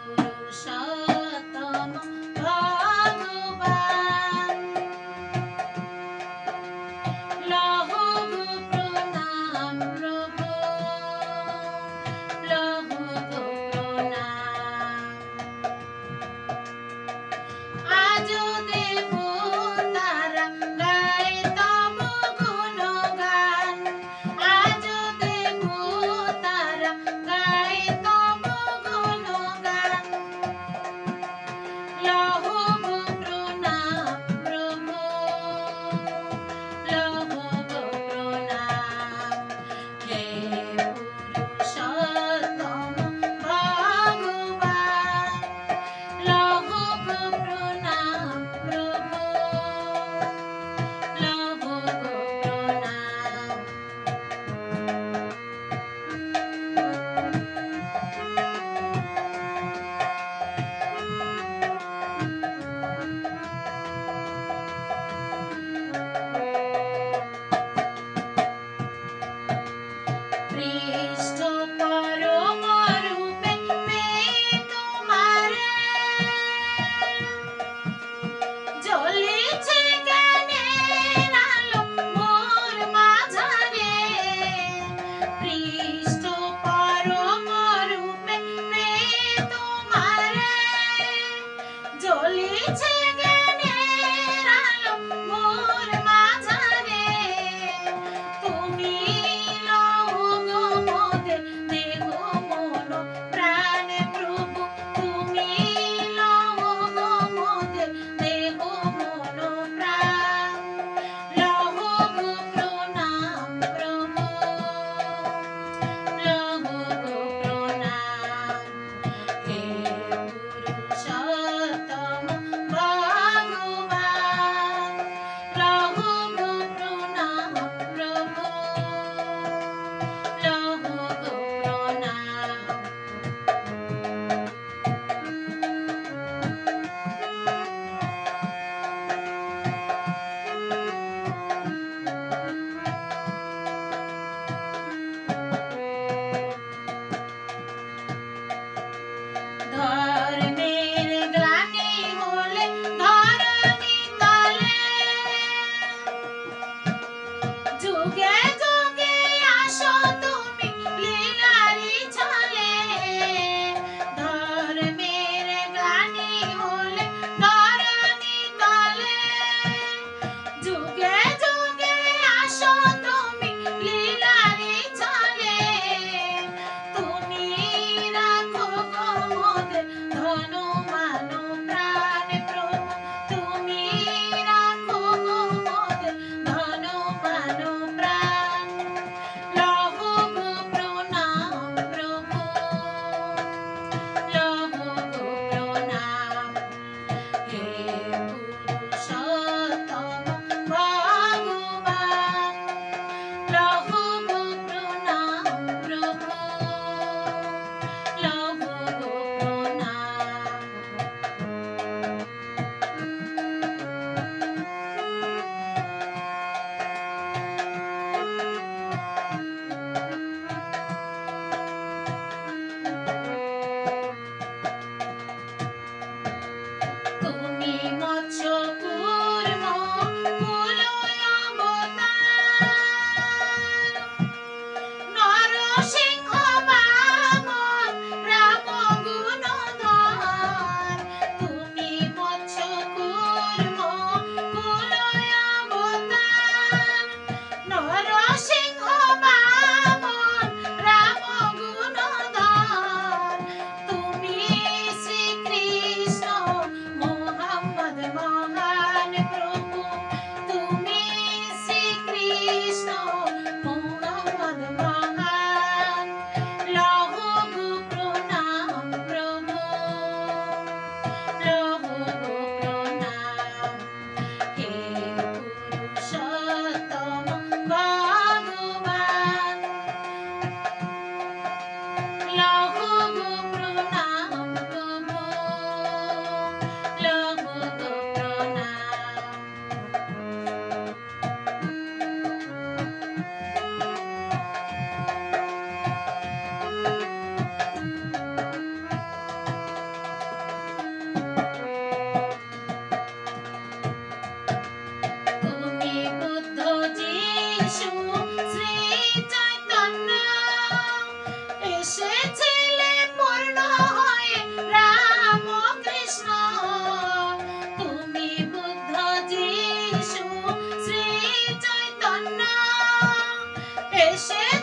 পুরুষোত্তম ভগবান লহো গো প্রণাম প্রভু লহো গো প্রণাম আজো দেবতারা গায় তব গুণগান আজো দেবতারা গায় তব গুণগান লহো গো প্রণাম প্রভু লহো গো প্রণাম হে পুরুষোত্তম ভগবান লহো গো প্রণাম প্রভু লহো গো প্রণাম পৃষ্ঠ পরম রূপে পেয়ে তোমারে জ্বলেছে জ্ঞানের আলো মোর মাঝারে পৃষ্ঠ পরম রূপে পেয়ে তোমারে জ্বলেছে জ্ঞানের আলো মোর মাঝারে তুমি লহো গো মোদের দেহ মন প্রাণ প্রভু তুমি লহো গো মোদের দেহ মন প্রাণ লহো গো প্রণাম প্রভু লহো গো প্রণাম হে পুরুষোত্তম ভগবান লহো গো প্রণাম প্রভু লহো গো প্রণাম ধর্মের গ্লানি হলে ধরণী তলে যুগে যুগে আসো তুমি লীলারি ছলে ধর্মের গ্লানি হলে ধরণী তলে যুগে যুগে আসো তুমি লীলারি ছলে তুমি রাখো গো মোদের ধন মান প্রাণ প্রভু তুমি রাখো গো মোদের ধন মান প্রাণ এসে